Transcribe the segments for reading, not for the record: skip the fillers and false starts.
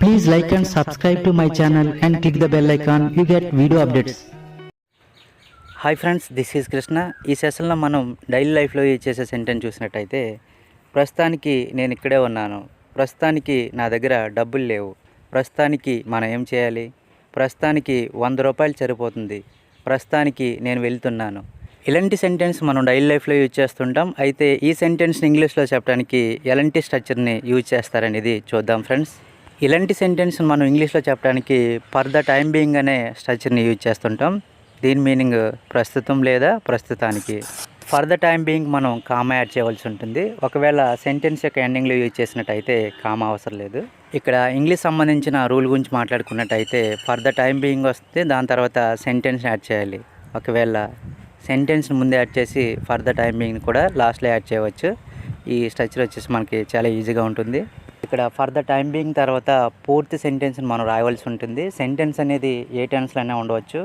Please like and subscribe to my channel and click the bell icon. You get video updates. Hi friends, this is Krishna. ఈ సెషన్లో మనం daily లైఫ్లో use చేసే sentence చూసినట్టయితే, ప్రస్తుతానికి నేను ఇక్కడే ఉన్నాను, ప్రస్తుతానికి నా దగ్గర డబ్బులు లేవు, ప్రస్తుతానికి మనం ఏం చేయాలి, ప్రస్తుతానికి 100 రూపాయలు సరిపోతుంది, ప్రస్తుతానికి నేను వెళ్తున్నాను. ఇలాంటి సెంటెన్స్ మనం డైలీ లైఫ్లో యూజ్ చేస్తుంటాం. అయితే ఈ సెంటెన్స్ని ఇంగ్లీష్లో చెప్పడానికి ఎలాంటి స్ట్రక్చర్ని యూజ్ చేస్తారనేది చూద్దాం ఫ్రెండ్స్. ఇలాంటి సెంటెన్స్ మనం ఇంగ్లీష్లో చెప్పడానికి ఫర్ ద టైం బీయింగ్ అనే స్ట్రక్చర్ని యూజ్ చేస్తుంటాం. దీని మీనింగ్ ప్రస్తుతం లేదా ప్రస్తుతానికి. ఫర్ ద టైం బీయింగ్ మనం కామా యాడ్ చేయవలసి ఉంటుంది. ఒకవేళ సెంటెన్స్ యొక్క ఎండింగ్లో యూజ్ చేసినట్టయితే కామా అవసరం లేదు. ఇక్కడ ఇంగ్లీష్ సంబంధించిన రూల్ గురించి మాట్లాడుకున్నట్టయితే ఫర్ ద టైం బీయింగ్ వస్తే దాని తర్వాత సెంటెన్స్ యాడ్ చేయాలి. ఒకవేళ సెంటెన్స్ ముందే యాడ్ చేసి ఫర్ ద టైం బీయింగ్ కూడా లాస్ట్లో యాడ్ చేయవచ్చు. ఈ స్ట్రక్చర్ వచ్చేసి మనకి చాలా ఈజీగా ఉంటుంది. ఇక్కడ ఫర్ ద టైం బీయింగ్ తర్వాత పూర్తి సెంటెన్స్ని మనం రాయవలసి ఉంటుంది. సెంటెన్స్ అనేది ఏ టెన్స్లో అయినా ఉండవచ్చు.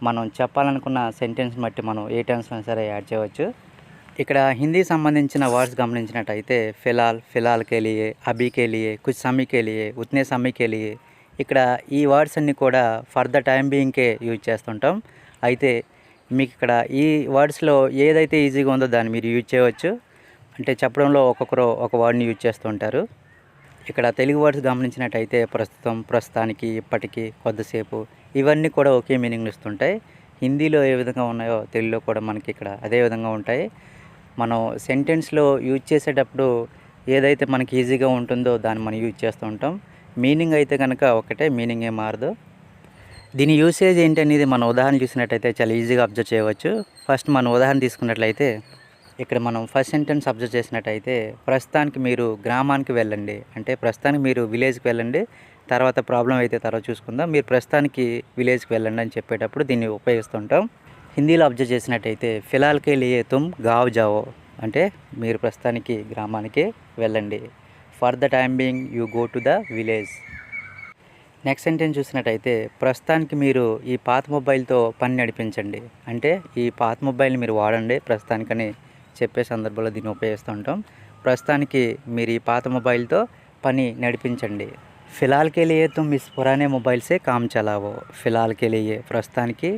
మనం చెప్పాలనుకున్న సెంటెన్స్ని బట్టి మనం ఏ టెన్స్లో సరే యాడ్ చేయవచ్చు. ఇక్కడ హిందీ సంబంధించిన వర్డ్స్ గమనించినట్టయితే ఫిలాల్, ఫిలాల్ కే లియే, అభీ కే లియే, కుచ్ సమీ కే లియే, ఉత్నే సమీ కే లియే. ఇక్కడ ఈ వర్డ్స్ అన్నీ కూడా ఫర్ ద టైం బీయింగ్కే యూజ్ చేస్తుంటాం. అయితే మీకు ఇక్కడ ఈ వర్డ్స్లో ఏదైతే ఈజీగా ఉందో దాన్ని మీరు యూజ్ చేయవచ్చు. అంటే చెప్పడంలో ఒక్కొక్కరు ఒక వర్డ్ని యూజ్ చేస్తూ ఉంటారు. ఇక్కడ తెలుగు వర్డ్స్ గమనించినట్టయితే ప్రస్తుతం, ప్రస్తుతానికి, ఇప్పటికీ, కొద్దిసేపు, ఇవన్నీ కూడా ఒకే మీనింగ్ ఇస్తుంటాయి. హిందీలో ఏ విధంగా ఉన్నాయో తెలుగులో కూడా మనకి ఇక్కడ అదే విధంగా ఉంటాయి. మనం సెంటెన్స్లో యూజ్ చేసేటప్పుడు ఏదైతే మనకి ఈజీగా ఉంటుందో దాన్ని మనం యూజ్ చేస్తూ ఉంటాం. మీనింగ్ అయితే కనుక ఒకటే, మీనింగ్ ఏం మారదు. దీని యూసేజ్ ఏంటి అనేది మన ఉదాహరణ చూసినట్టయితే చాలా ఈజీగా అబ్జర్వ్ చేయవచ్చు. ఫస్ట్ మన ఉదాహరణ తీసుకున్నట్లయితే ఇక్కడ మనం ఫస్ట్ సెంటెన్స్ అబ్జర్వ్ చేసినట్టయితే ప్రస్తుతానికి మీరు గ్రామానికి వెళ్ళండి, అంటే ప్రస్తుతానికి మీరు విలేజ్కి వెళ్ళండి, తర్వాత ప్రాబ్లం అయితే తర్వాత చూసుకుందాం, మీరు ప్రస్తుతానికి విలేజ్కి వెళ్ళండి అని చెప్పేటప్పుడు దీన్ని ఉపయోగిస్తుంటాం. హిందీలో అబ్జర్వ్ చేసినట్టయితే ఫిలాల్ కే లియే తుమ్ గావ్ జావో, అంటే మీరు ప్రస్తుతానికి గ్రామానికి వెళ్ళండి. For the time being you go to the village. Next sentence చూసినట్టయితే ప్రస్తుతానికి మీరు ఈ పాత మొబైల్తో పని నడిపించండి, అంటే ఈ పాత మొబైల్ని మీరు వాడండి ప్రస్తుతానికని చెప్పే సందర్భంలో దీన్ని ఉపయోగిస్తూ ఉంటాం. ప్రస్తుతానికి మీరు ఈ పాత మొబైల్తో పని నడిపించండి. ఫిలాల్ కే లియే తుమ్ ఇస్ పురానే మొబైల్ సే కామ్ చలావో. ఫిలాల్ కే లియే ప్రస్తుతానికి,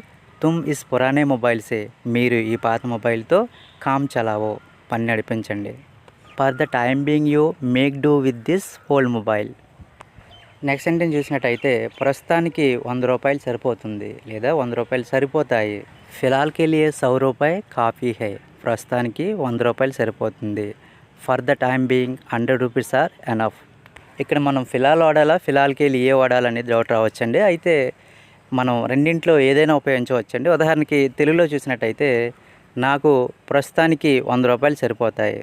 తుమ్ ఇస్ పురానే మొబైల్ సే మీరు ఈ పాత మొబైల్తో కామ్ చలావో పని నడిపించండి. For the time being you make do with this old mobile. Next sentence చూసినట్టయితే ప్రస్తుతానికి 100 రూపాయలు సరిపోతుంది లేదా 100 రూపాయలు సరిపోతాయి. ఫిలాల్ కే లియే 100 రూపాయలు కాఫీ హై. ప్రస్తుతానికి 100 రూపాయలు సరిపోతుంది. For the time being 100 rupees or enough. ఇక్కడ మనం ఫిలాల్ వాడాలా, ఫిలాల్కి ఏ వాడాలనేది డౌట్ రావచ్చండి. అయితే మనం రెండింట్లో ఏదైనా ఉపయోగించవచ్చండి. ఉదాహరణకి తెలుగులో చూసినట్టయితే నాకు ప్రస్తుతానికి 100 రూపాయలు సరిపోతాయి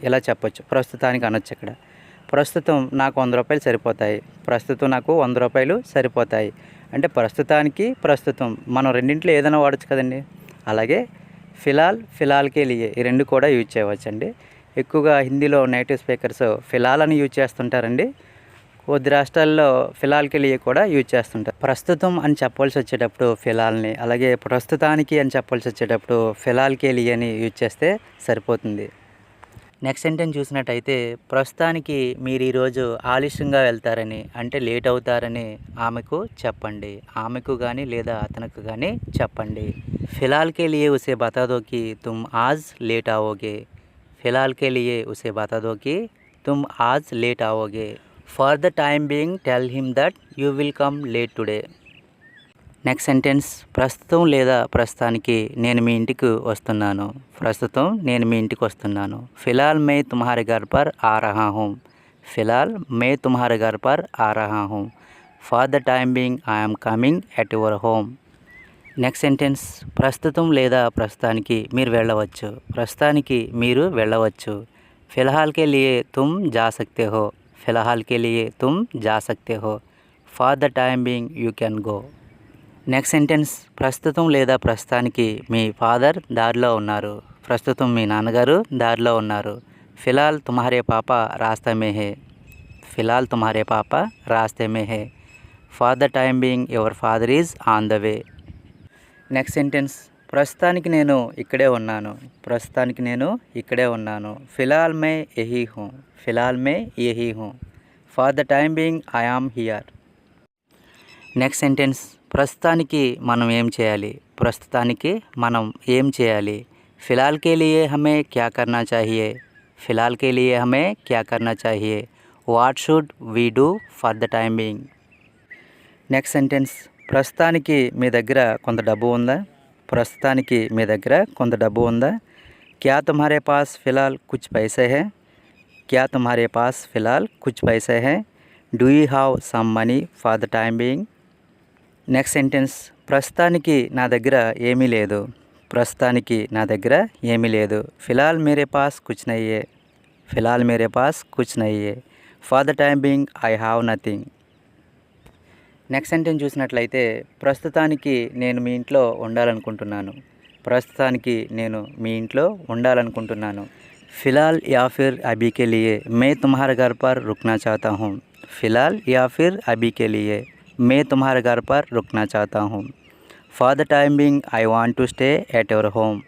ఇలా చెప్పొచ్చు. ప్రస్తుతానికి అనొచ్చు. ఇక్కడ ప్రస్తుతం నాకు 100 రూపాయలు సరిపోతాయి, ప్రస్తుతం నాకు 100 రూపాయలు సరిపోతాయి, అంటే ప్రస్తుతానికి, ప్రస్తుతం మనం రెండింట్లో ఏదైనా వాడచ్చు కదండి. అలాగే ఫిలాల్, ఫిలాల్కే లియే ఈ రెండు కూడా యూజ్ చేయవచ్చండి. ఎక్కువగా హిందీలో నేటివ్ స్పీకర్స్ ఫిలాల్ అని యూజ్ చేస్తుంటారండి. కొద్ది రాష్ట్రాల్లో ఫిలాల్కే లియే కూడా యూజ్ చేస్తుంటారు. ప్రస్తుతం అని చెప్పాల్సి వచ్చేటప్పుడు ఫిలాల్ని, అలాగే ప్రస్తుతానికి అని చెప్పాల్సి వచ్చేటప్పుడు ఫిలాల్కే లియే అని యూజ్ చేస్తే సరిపోతుంది. నెక్స్ట్ సెంటెన్స్ చూసినట్టయితే ప్రస్తుతానికి మీరు ఈరోజు ఆలస్యంగా వెళ్తారని, అంటే లేట్ అవుతారని ఆమెకు చెప్పండి. ఆమెకు కానీ లేదా అతనికి కానీ చెప్పండి. ఫిలాల్ కే లియే ఉసే బతా దో కి తుమ్ ఆజ్ లేట్ आओगे. ఫిలాల్ కే లియే ఉసే బతా దో కి తుమ్ ఆజ్ లేట్ आओगे. For the time being tell him that you will come late today. Next sentence ప్రస్తుతం లేదా ప్రస్తుతానికి నేను మీ ఇంటికి వస్తున్నాను. ప్రస్తుతం నేను మీ ఇంటికి వస్తున్నాను. ఫిలాల్ మే తుమ్హారే ఘర్ పర్ ఆ రహా హూం. ఫిలాల్ మే తుమ్హారే ఘర్ పర్ ఆ రహా హూం. For the time being I'm coming at your home. Next sentence ప్రస్తుతం లేదా ప్రస్తుతానికి మీరు వెళ్ళవచ్చు. ప్రస్తుతానికి మీరు వెళ్ళవచ్చు. ఫిల్హాల్ కే లియే తుమ్ జా సక్తే హో. ఫిల్హాల్ కే లియే తుమ్ జా సక్తే హో. For the time being you can go. Next sentence ప్రస్తుతం లేదా ప్రస్తుతానికి మీ ఫాదర్ దారిలో ఉన్నారు. ప్రస్తుతం మీ నాన్నగారు దారిలో ఉన్నారు. ఫిలాల్ తుమ్హారే పాప రాస్తే మే హే. ఫిలాల్ తుమ్హారే పాప రాస్తే మే హే. For the time being your father is on the way. Next sentence ప్రస్తుతానికి నేను ఇక్కడే ఉన్నాను. ప్రస్తుతానికి నేను ఇక్కడే ఉన్నాను. ఫిలాల్ మే యహీ హూँ. ఫిలాల్ మే యహీ హూँ. For the time being I am here. Next sentence, ప్రస్తుతానికి మనం ఏం చేయాలి? ప్రస్తుతానికి మనం ఏం చేయాలి? ఫిలాల్ కే లియే హమే క్యా కర్నా చాహియే? ఫిలాల్ కే లియే హమే క్యా కర్నా చాహియే? What should we do for the time being? Next sentence, ప్రస్తుతానికి మీ దగ్గర కొంత డబ్బు ఉందా? ప్రస్తుతానికి మీ దగ్గర కొంత డబ్బు ఉందా? క్యా తుమ్హారే పాస్ ఫిలాల్ కుచ్ పైసే హై? క్యా తుమ్హారే పాస్ ఫిలాల్ కుచ్ పైసే హై? Do you have some money for the time being? Next sentence, ప్రస్తుతానికి నా దగ్గర ఏమీ లేదు. ప్రస్తుతానికి నా దగ్గర ఏమీ లేదు. ఫిలాల్ మేరే పాస్ కుచ్ నహీ హై. ఫిలాల్ మేరే పాస్ కుచ్ నహీ హై. For the time being I have nothing. Next sentence చూసినట్లయితే, ప్రస్తుతానికి నేను మీ ఇంట్లో ఉండాలనుకుంటున్నాను. ప్రస్తుతానికి నేను మీ ఇంట్లో ఉండాలనుకుంటున్నాను. ఫిలాల్ యా ఫిర్ అభీ కే లియే మే తుమ్హారే ఘర్ పర్ రుక్నా చాహతా హూ. ఫిలాల్ యా ఫిర్ అభీ కే లియే మే తుమ్హారే ఘర్ పర్ రుక్నా చాహతా హూ. For the time being I want to stay at your home.